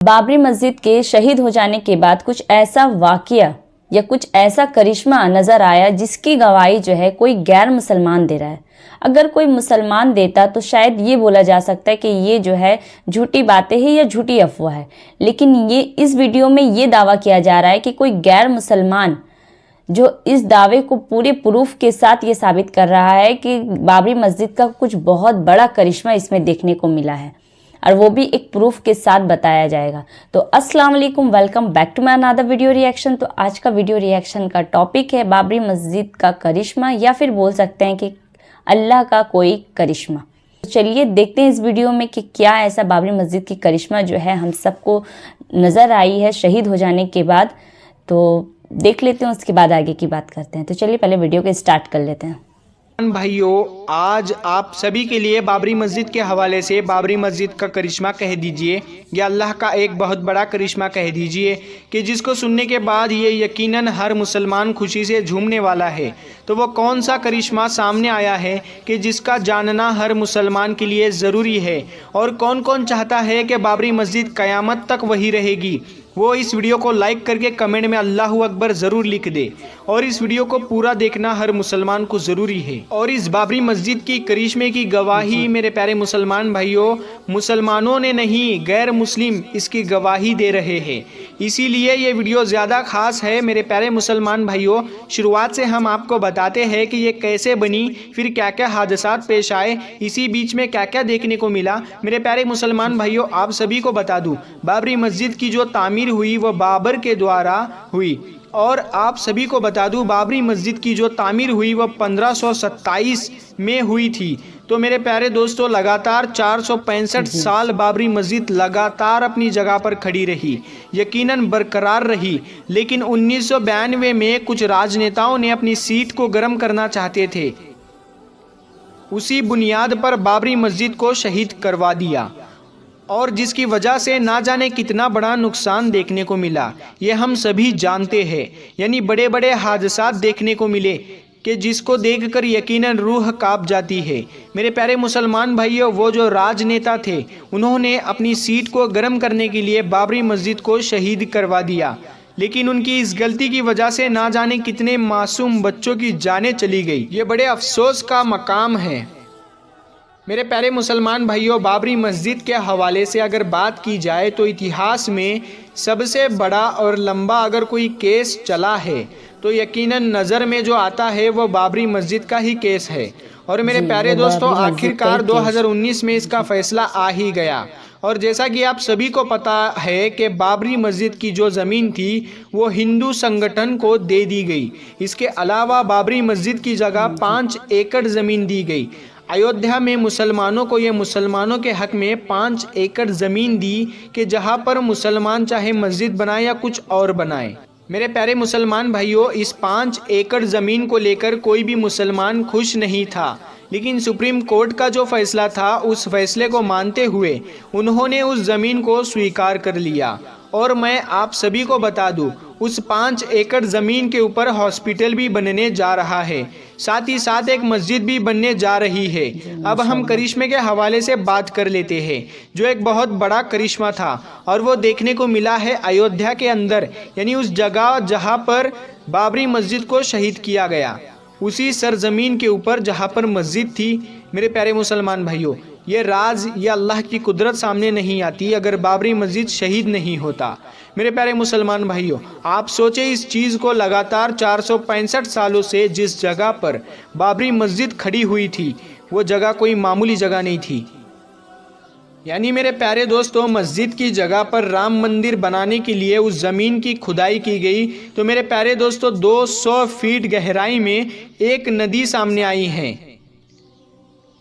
बाबरी मस्जिद के शहीद हो जाने के बाद कुछ ऐसा वाकया या कुछ ऐसा करिश्मा नजर आया जिसकी गवाही जो है कोई गैर मुसलमान दे रहा है। अगर कोई मुसलमान देता तो शायद ये बोला जा सकता है कि ये जो है झूठी बातें हैं या झूठी अफवाह है, लेकिन ये इस वीडियो में ये दावा किया जा रहा है कि कोई गैर मुसलमान जो इस दावे को पूरे प्रूफ के साथ ये साबित कर रहा है कि बाबरी मस्जिद का कुछ बहुत बड़ा करिश्मा इसमें देखने को मिला है, और वो भी एक प्रूफ के साथ बताया जाएगा। तो अस्सलाम वालेकुम, welcome back to my another video reaction. तो आज का वीडियो रिएक्शन का टॉपिक है बाबरी मस्जिद का करिश्मा, या फिर बोल सकते हैं कि अल्लाह का कोई करिश्मा। तो चलिए देखते हैं इस वीडियो में कि क्या ऐसा बाबरी मस्जिद की करिश्मा जो है हम सबको नज़र आई है शहीद हो जाने के बाद। तो देख लेते हैं, उसके बाद आगे की बात करते हैं। तो चलिए पहले वीडियो को स्टार्ट कर लेते हैं। भाइयों, आज आप सभी के लिए बाबरी मस्जिद के हवाले से बाबरी मस्जिद का करिश्मा कह दीजिए या अल्लाह का एक बहुत बड़ा करिश्मा कह दीजिए कि जिसको सुनने के बाद ये यकीनन हर मुसलमान खुशी से झूमने वाला है। तो वो कौन सा करिश्मा सामने आया है कि जिसका जानना हर मुसलमान के लिए ज़रूरी है, और कौन कौन चाहता है कि बाबरी मस्जिद क़यामत तक वही रहेगी, वो इस वीडियो को लाइक करके कमेंट में अल्लाहू अकबर ज़रूर लिख दे। और इस वीडियो को पूरा देखना हर मुसलमान को ज़रूरी है। और इस बाबरी मस्जिद की करिश्मे की गवाही मेरे प्यारे मुसलमान भाइयों, मुसलमानों ने नहीं गैर मुस्लिम इसकी गवाही दे रहे हैं। इसीलिए ये वीडियो ज़्यादा ख़ास है मेरे प्यारे मुसलमान भाइयों। शुरुआत से हम आपको बताते हैं कि ये कैसे बनी, फिर क्या क्या हादसात पेश आए, इसी बीच में क्या क्या देखने को मिला। मेरे प्यारे मुसलमान भाइयों, आप सभी को बता दूँ, बाबरी मस्जिद की जो तामीर हुई वो बाबर के द्वारा हुई, और आप सभी को बता दूं बाबरी मस्जिद की जो तामीर हुई वो 1527 में हुई थी। तो मेरे प्यारे दोस्तों, लगातार 465 साल बाबरी मस्जिद लगातार अपनी जगह पर खड़ी रही, यकीनन बरकरार रही। लेकिन 1992 में कुछ राजनेताओं ने अपनी सीट को गर्म करना चाहते थे, उसी बुनियाद पर बाबरी मस्जिद को शहीद करवा दिया, और जिसकी वजह से ना जाने कितना बड़ा नुकसान देखने को मिला, ये हम सभी जानते हैं। यानी बड़े बड़े हादसात देखने को मिले कि जिसको देखकर यकीनन रूह कांप जाती है। मेरे प्यारे मुसलमान भाइयों, वो जो राजनेता थे उन्होंने अपनी सीट को गर्म करने के लिए बाबरी मस्जिद को शहीद करवा दिया, लेकिन उनकी इस गलती की वजह से ना जाने कितने मासूम बच्चों की जानें चली गई। ये बड़े अफसोस का मकाम है। मेरे प्यारे मुसलमान भाइयों, बाबरी मस्जिद के हवाले से अगर बात की जाए तो इतिहास में सबसे बड़ा और लंबा अगर कोई केस चला है तो यकीनन नज़र में जो आता है वो बाबरी मस्जिद का ही केस है। और मेरे प्यारे दोस्तों, आखिरकार 2019 में इसका फ़ैसला आ ही गया। और जैसा कि आप सभी को पता है कि बाबरी मस्जिद की जो ज़मीन थी वो हिंदू संगठन को दे दी गई। इसके अलावा बाबरी मस्जिद की जगह 5 एकड़ ज़मीन दी गई। अयोध्या में मुसलमानों को ये मुसलमानों के हक़ में 5 एकड़ ज़मीन दी कि जहाँ पर मुसलमान चाहे मस्जिद बनाए या कुछ और बनाए। मेरे प्यारे मुसलमान भाइयों, इस 5 एकड़ ज़मीन को लेकर कोई भी मुसलमान खुश नहीं था, लेकिन सुप्रीम कोर्ट का जो फैसला था उस फैसले को मानते हुए उन्होंने उस ज़मीन को स्वीकार कर लिया। और मैं आप सभी को बता दूं, उस 5 एकड़ ज़मीन के ऊपर हॉस्पिटल भी बनने जा रहा है, साथ ही साथ एक मस्जिद भी बनने जा रही है। अब हम करिश्मे के हवाले से बात कर लेते हैं, जो एक बहुत बड़ा करिश्मा था, और वो देखने को मिला है अयोध्या के अंदर, यानी उस जगह जहाँ पर बाबरी मस्जिद को शहीद किया गया, उसी सरजमीन के ऊपर जहाँ पर मस्जिद थी। मेरे प्यारे मुसलमान भाइयों, ये राज या अल्लाह की कुदरत सामने नहीं आती अगर बाबरी मस्जिद शहीद नहीं होता। मेरे प्यारे मुसलमान भाइयों, आप सोचें इस चीज़ को, लगातार 465 सालों से जिस जगह पर बाबरी मस्जिद खड़ी हुई थी वो जगह कोई मामूली जगह नहीं थी। यानी मेरे प्यारे दोस्तों, मस्जिद की जगह पर राम मंदिर बनाने के लिए उस ज़मीन की खुदाई की गई। तो मेरे प्यारे दोस्तों, 200 फीट गहराई में एक नदी सामने आई है।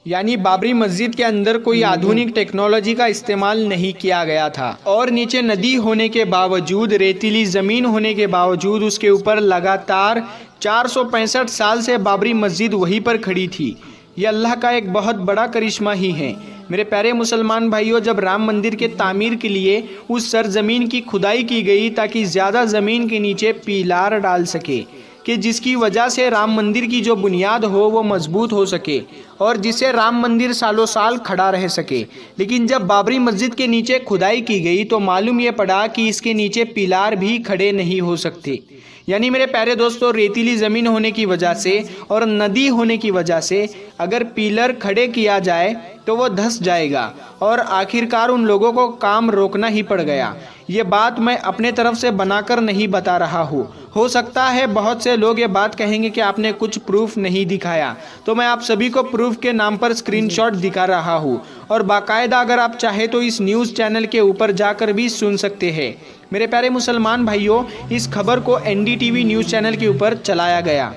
यानी बाबरी मस्जिद के अंदर कोई आधुनिक टेक्नोलॉजी का इस्तेमाल नहीं किया गया था, और नीचे नदी होने के बावजूद, रेतीली ज़मीन होने के बावजूद उसके ऊपर लगातार 465 साल से बाबरी मस्जिद वहीं पर खड़ी थी। ये अल्लाह का एक बहुत बड़ा करिश्मा ही है। मेरे प्यारे मुसलमान भाइयों, जब राम मंदिर के तामीर के लिए उस सरजमीन की खुदाई की गई ताकि ज़्यादा ज़मीन के नीचे पीलार डाल सके कि जिसकी वजह से राम मंदिर की जो बुनियाद हो वो मजबूत हो सके और जिससे राम मंदिर सालों साल खड़ा रह सके। लेकिन जब बाबरी मस्जिद के नीचे खुदाई की गई तो मालूम ये पड़ा कि इसके नीचे पिलार भी खड़े नहीं हो सकते। यानी मेरे प्यारे दोस्तों, रेतीली ज़मीन होने की वजह से और नदी होने की वजह से अगर पिलर खड़े किया जाए तो वो धंस जाएगा और आखिरकार उन लोगों को काम रोकना ही पड़ गया। ये बात मैं अपने तरफ से बनाकर नहीं बता रहा हूँ। हो सकता है बहुत से लोग ये बात कहेंगे कि आपने कुछ प्रूफ नहीं दिखाया, तो मैं आप सभी को प्रूफ के नाम पर स्क्रीनशॉट दिखा रहा हूँ और बाकायदा अगर आप चाहे तो इस न्यूज़ चैनल के ऊपर जाकर भी सुन सकते हैं। मेरे प्यारे मुसलमान भाइयों, इस खबर को NDTV न्यूज़ चैनल के ऊपर चलाया गया।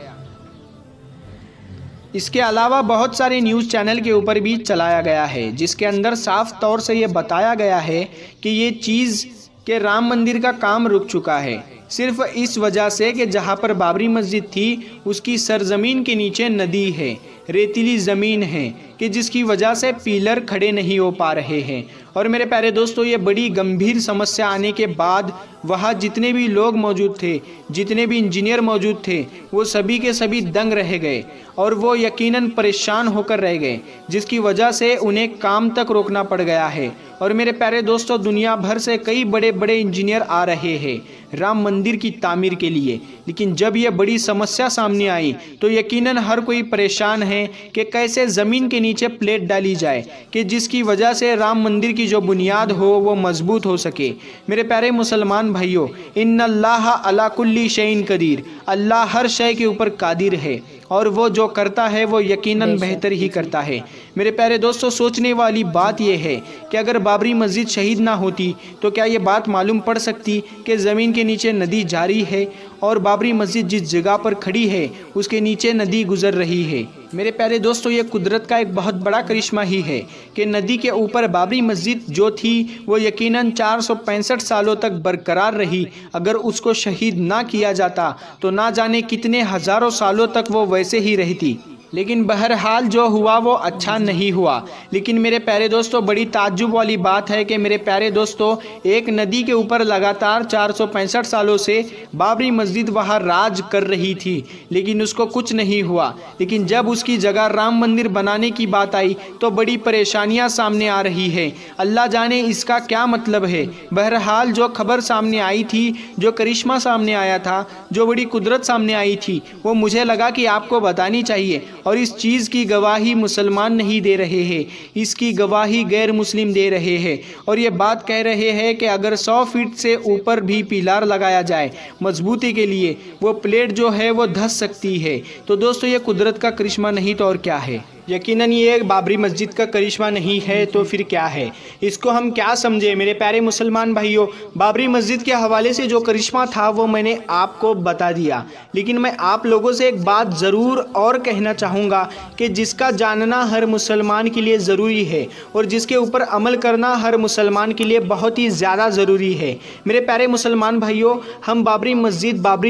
इसके अलावा बहुत सारे न्यूज़ चैनल के ऊपर भी चलाया गया है, जिसके अंदर साफ तौर से ये बताया गया है कि ये चीज़ के राम मंदिर का काम रुक चुका है सिर्फ इस वजह से कि जहाँ पर बाबरी मस्जिद थी उसकी सरजमीन के नीचे नदी है, रेतीली ज़मीन है कि जिसकी वजह से पिलर खड़े नहीं हो पा रहे हैं। और मेरे प्यारे दोस्तों, ये बड़ी गंभीर समस्या आने के बाद वहाँ जितने भी लोग मौजूद थे, जितने भी इंजीनियर मौजूद थे, वो सभी के सभी दंग रह गए और वो यकीनन परेशान होकर रह गए, जिसकी वजह से उन्हें काम तक रोकना पड़ गया है। और मेरे प्यारे दोस्तों, दुनिया भर से कई बड़े बड़े इंजीनियर आ रहे हैं राम मंदिर की तामीर के लिए, लेकिन जब ये बड़ी समस्या सामने आई तो यकीनन हर कोई परेशान है कि कैसे ज़मीन के नीचे प्लेट डाली जाए कि जिसकी वजह से राम मंदिर की जो बुनियाद हो वो मजबूत हो सके। मेरे प्यारे मुसलमान भाइयों, इन्नल्लाह अला कुल्ली शैइन कदीर, अल्लाह हर शय के ऊपर कादिर है और वो जो करता है वो यकीनन बेहतर ही करता है। मेरे प्यारे दोस्तों, सोचने वाली बात यह है कि अगर बाबरी मस्जिद शहीद ना होती तो क्या ये बात मालूम पड़ सकती कि ज़मीन के नीचे नदी जारी है और बाबरी मस्जिद जिस जगह पर खड़ी है उसके नीचे नदी गुजर रही है। मेरे प्यारे दोस्तों, ये कुदरत का एक बहुत बड़ा करिश्मा ही है कि नदी के ऊपर बाबरी मस्जिद जो थी वो यकीनन 465 सालों तक बरकरार रही। अगर उसको शहीद ना किया जाता तो ना जाने कितने हज़ारों सालों तक वो वैसे ही रहती। लेकिन बहरहाल जो हुआ वो अच्छा नहीं हुआ। लेकिन मेरे प्यारे दोस्तों, बड़ी ताज्जुब वाली बात है कि मेरे प्यारे दोस्तों, एक नदी के ऊपर लगातार 465 सालों से बाबरी मस्जिद वहाँ राज कर रही थी, लेकिन उसको कुछ नहीं हुआ। लेकिन जब उसकी जगह राम मंदिर बनाने की बात आई तो बड़ी परेशानियाँ सामने आ रही है। अल्लाह जाने इसका क्या मतलब है। बहरहाल जो खबर सामने आई थी, जो करिश्मा सामने आया था, जो बड़ी कुदरत सामने आई थी, वो मुझे लगा कि आपको बतानी चाहिए। और इस चीज़ की गवाही मुसलमान नहीं दे रहे हैं, इसकी गवाही गैर मुस्लिम दे रहे हैं और ये बात कह रहे हैं कि अगर 100 फीट से ऊपर भी पिलार लगाया जाए मजबूती के लिए, वो प्लेट जो है वो धंस सकती है। तो दोस्तों, ये कुदरत का करिश्मा नहीं तो और क्या है। यकीनन ये बाबरी मस्जिद का करिश्मा नहीं है तो फिर क्या है, इसको हम क्या समझे। मेरे प्यारे मुसलमान भाइयों, बाबरी मस्जिद के हवाले से जो करिश्मा था वो मैंने आपको बता दिया, लेकिन मैं आप लोगों से एक बात ज़रूर और कहना चाहूँगा कि जिसका जानना हर मुसलमान के लिए ज़रूरी है और जिसके ऊपर अमल करना हर मुसलमान के लिए बहुत ही ज़्यादा ज़रूरी है। मेरे प्यारे मुसलमान भाइयों, हम बाबरी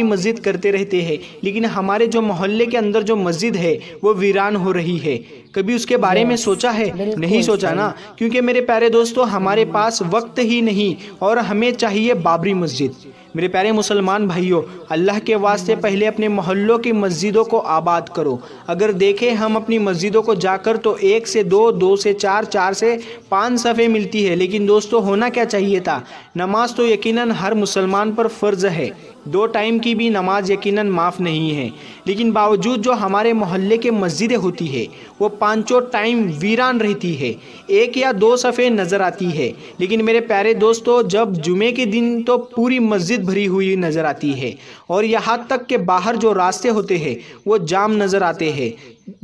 मस्जिद करते रहते हैं, लेकिन हमारे जो मोहल्ले के अंदर जो मस्जिद है वो वीरान हो रही है। कभी उसके बारे में सोचा है? नहीं सोचा ना, क्योंकि मेरे प्यारे दोस्तों, हमारे पास वक्त ही नहीं और हमें चाहिए बाबरी मस्जिद। मेरे प्यारे मुसलमान भाइयों, अल्लाह के वास्ते पहले अपने मोहल्लों की मस्जिदों को आबाद करो। अगर देखें हम अपनी मस्जिदों को जाकर तो 1 से 2, 2 से 4, 4 से 5 सफ़े मिलती है, लेकिन दोस्तों होना क्या चाहिए था। नमाज तो यकीनन हर मुसलमान पर फ़र्ज़ है, 2 टाइम की भी नमाज यकीनन माफ़ नहीं है, लेकिन बावजूद जो हमारे मोहल्ले के मस्जिदें होती है वो 5 टाइम वीरान रहती है, 1 या 2 सफ़े नज़र आती है। लेकिन मेरे प्यारे दोस्तों, जब जुमे के दिन तो पूरी मस्जिद भरी हुई नज़र आती है और यहाँ तक के बाहर जो रास्ते होते हैं वो जाम नज़र आते हैं।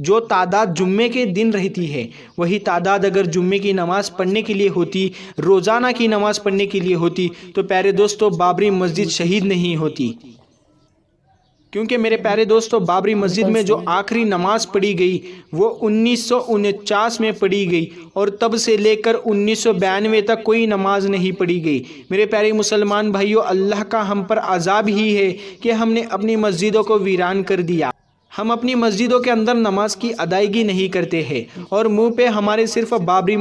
जो तादाद जुम्मे के दिन रहती है वही तादाद अगर जुम्मे की नमाज़ पढ़ने के लिए होती, रोज़ाना की नमाज़ पढ़ने के लिए होती, तो प्यारे दोस्तों बाबरी मस्जिद शहीद नहीं होती। क्योंकि मेरे प्यारे दोस्तों, बाबरी मस्जिद में जो आखिरी नमाज़ पढ़ी गई वो 1949 में पढ़ी गई और तब से लेकर 1992 तक कोई नमाज नहीं पढ़ी गई। मेरे प्यारे मुसलमान भाइयों, अल्लाह का हम पर अज़ाब ही है कि हमने अपनी मस्जिदों को वीरान कर दिया। हम अपनी मस्जिदों के अंदर नमाज की अदायगी नहीं करते हैं और मुंह पे हमारे सिर्फ बाबरी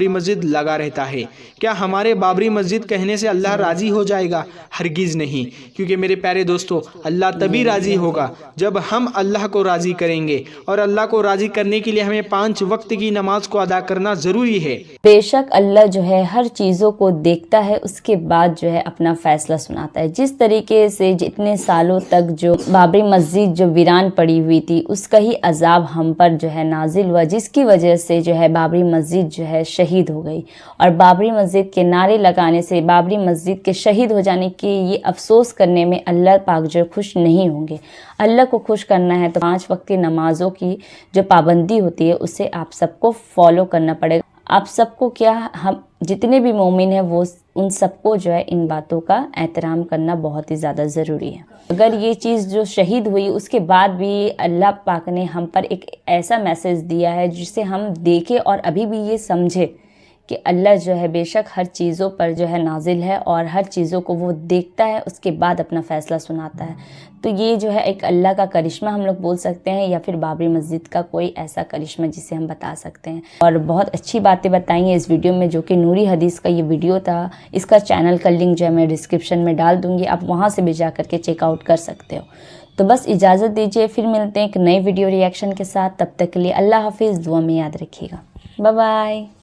मस्जिद लगा रहता है। क्या हमारे बाबरी मस्जिद कहने से अल्लाह राज़ी हो जाएगा? हरगिज़ नहीं, क्योंकि मेरे प्यारे दोस्तों, अल्लाह तभी राज़ी होगा जब हम अल्लाह को राज़ी करेंगे, और अल्लाह को राज़ी करने के लिए हमें 5 वक्त की नमाज को अदा करना ज़रूरी है। बेशक अल्लाह जो है हर चीज़ों को देखता है, उसके बाद जो है अपना फैसला सुनाता है। जिस तरीके से जितने सालों तक जो बाबरी मस्जिद जो वीरान पड़ी हुई थी, उसका ही अजाब हम पर जो है नाजिल हुआ, जिसकी वजह से जो है बाबरी मस्जिद जो है शहीद हो गई। और बाबरी मस्जिद के नारे लगाने से, बाबरी मस्जिद के शहीद हो जाने की ये अफसोस करने में अल्लाह पाक जो खुश नहीं होंगे। अल्लाह को खुश करना है तो 5 वक्त की नमाजों की जो पाबंदी होती है उसे आप सबको फॉलो करना पड़ेगा। आप सबको क्या, हम जितने भी मोमिन हैं वो उन सबको जो है इन बातों का एहतराम करना बहुत ही ज़्यादा ज़रूरी है। अगर ये चीज़ जो शहीद हुई उसके बाद भी अल्लाह पाक ने हम पर एक ऐसा मैसेज दिया है जिसे हम देखें और अभी भी ये समझे कि अल्लाह जो है बेशक हर चीज़ों पर जो है नाजिल है और हर चीज़ों को वो देखता है, उसके बाद अपना फ़ैसला सुनाता है। तो ये जो है एक अल्लाह का करिश्मा हम लोग बोल सकते हैं, या फिर बाबरी मस्जिद का कोई ऐसा करिश्मा जिसे हम बता सकते हैं। और बहुत अच्छी बातें बताई हैं इस वीडियो में, जो कि नूरी हदीस का ये वीडियो था। इसका चैनल का लिंक जो है मैं डिस्क्रिप्शन में डाल दूँगी, आप वहाँ से भी जा करके चेकआउट कर सकते हो। तो बस इजाज़त दीजिए, फिर मिलते हैं एक नई वीडियो रिएक्शन के साथ। तब तक के लिए अल्लाह हाफिज़, दुआ में याद रखिएगा। Bye bye.